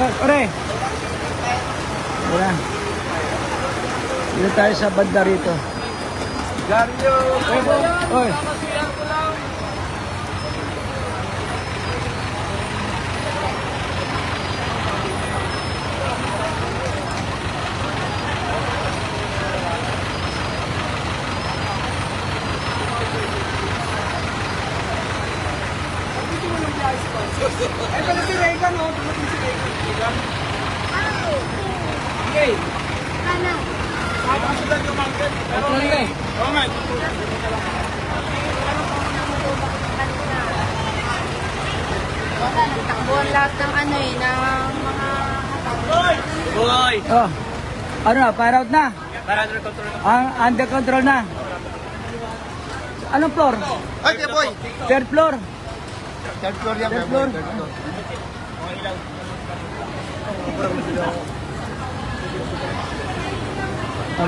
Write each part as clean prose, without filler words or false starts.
Ore. Wala. Dito tayo sa banda rito. Gario! Oy. Ito na si Regan, oh. Dumating si Regan. Okay. Ano? Mapasudan yung market. Pero Okay. Oo nga. Wala, nagtakbuhan lahat ng ano eh, ng mga Boy! Oh. Ano na, fire out na? Para under control. Under control na. Anong floor? Ay, kaya boy! Third floor. Third floor yan. Third floor.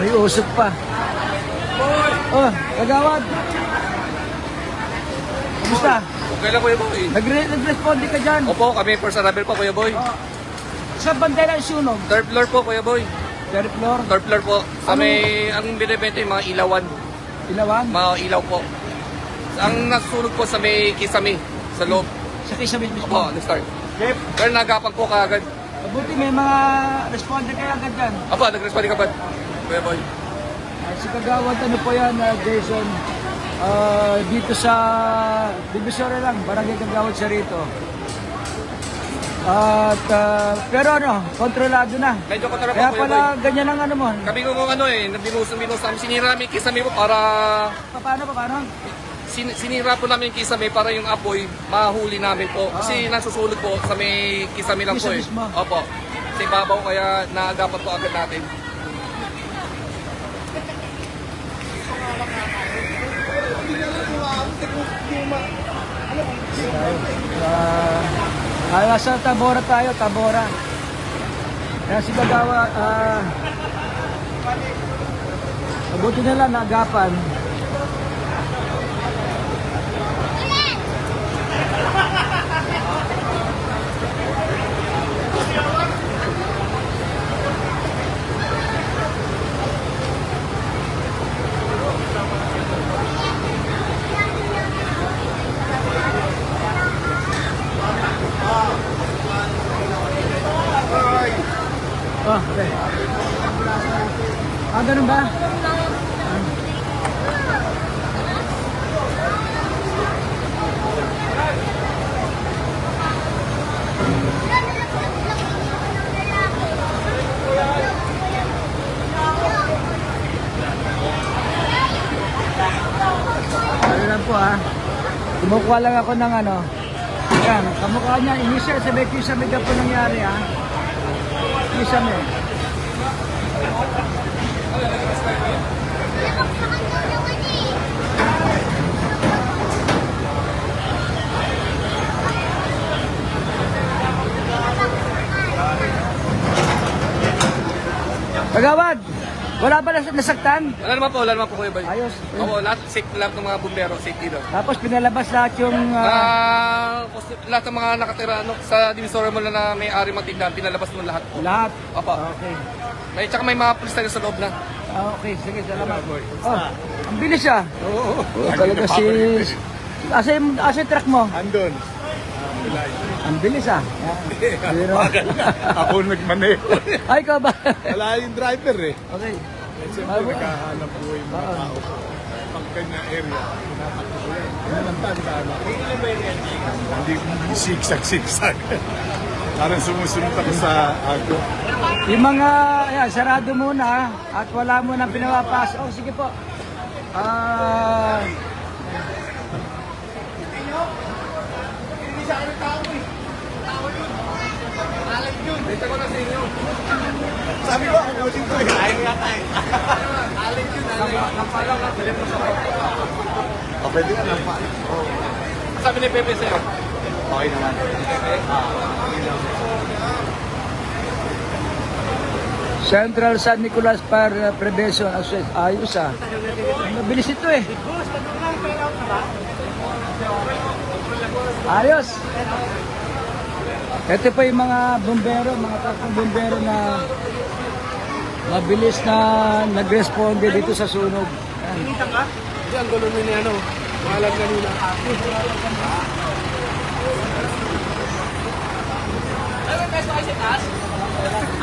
May usok pa. Oh, kagawad. Kumusta? Okay lang Kuya Boy. Nag-respond ka dyan. Opo, kami first arrival po Kuya Boy. Sa bandera yung sunog. Third floor po Kuya Boy. Third floor. Third floor po. Sa may, ang binibenta yung mga ilawan. Ilawan. Mga ilaw po. Ang nasusunog po sa may kisame, sa loob. Sa kisame mismo. Opo, let's start. Pero nagapan po kaagad. Mabuti may mga responder kayo agad dyan. Opo, nag-respond ka ba? Kuya Boy. Si Kagawad, ano po yan, Jason? Dito sa Divisoria lang, barangay Kagawad sa rito. At, pero ano, kontrolado na. Medyo kontra po Kaya Kuya pala, Boy. ganyan ang ano mo. Kami kung ano eh, binus namin, sinira namin yung kisame po para Paano? sinira po namin yung kisame para yung apoy mahuli namin po. Kasi nasusunog po sa may kisame lang po Kisame eh. mismo. Opo. Sa ibabaw kaya naagapan po agad natin. Nasa Tabora tayo, Tabora. Kaya si Kagawad, mabuti na lang, naagapan. Oh, okay. Ganun ba? Ano lang po kumukuha lang ako ng ano. Yan, kamukha niya, initial sa may kisame po nangyari Kisame. Kagawad, wala ba nasaktan? Wala naman po Kuya Boy. Ayos. Opo, lahat safe lahat ng mga bumbero, safety daw. Tapos pinalabas lahat yung... Lahat ng mga nakatira sa Divisoria mo na may-ari matindahan, pinalabas mo lahat po. lahat. Opo. Okay. Tsaka may mga pulis tayo sa loob na. Okay, sige, salamat. Ang bilis Oo. Talaga si... Asa yung truck mo? Andun. Ang bilis Pero... Ako nagmaneho. Ay, ikaw ba? Wala yung driver eh. Okay. Siyempre naghahanap buhay yung mga tao. Pag kanya area, pinatakbo ko yan. Yan ang tandaan ako. Hindi sigsag-sigsag. Parang sumusunod ako sa ako. Yung mga... Ayan, sarado muna at wala mo nang pinapapas. Oh, sige po. Dito ko na sa inyo. Sabi ko, ako ulit ko eh. Ayaw nga tayo. Nampalaw na. Dali mo sa Pwede ka lang pa. Sabi ni Pepe sa'yo. Okay naman. Central San Nicolas Fire Prevention Association. Ayos Mabilis ito Ayos. Ito pa yung mga bombero, mga takong bombero na mabilis na nag-responde dito sa sunog. Yan. Hindi, ang gulo ni ano. Malam kanina.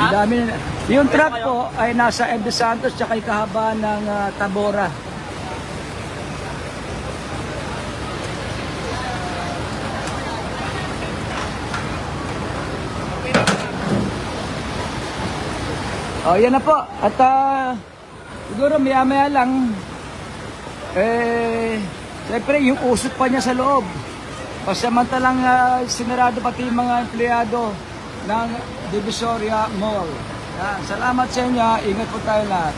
Ang dami na. Yung truck po ay nasa M. De Santos tsaka yung kahaba ng Tabora. Oh, yan na po. At siguro maya-maya lang, siyempre yung usok pa niya sa loob. Pasamantalang sinarado pati yung mga empleyado ng Divisoria Mall. Yan. Salamat sa inyo. Ingat po tayo lahat.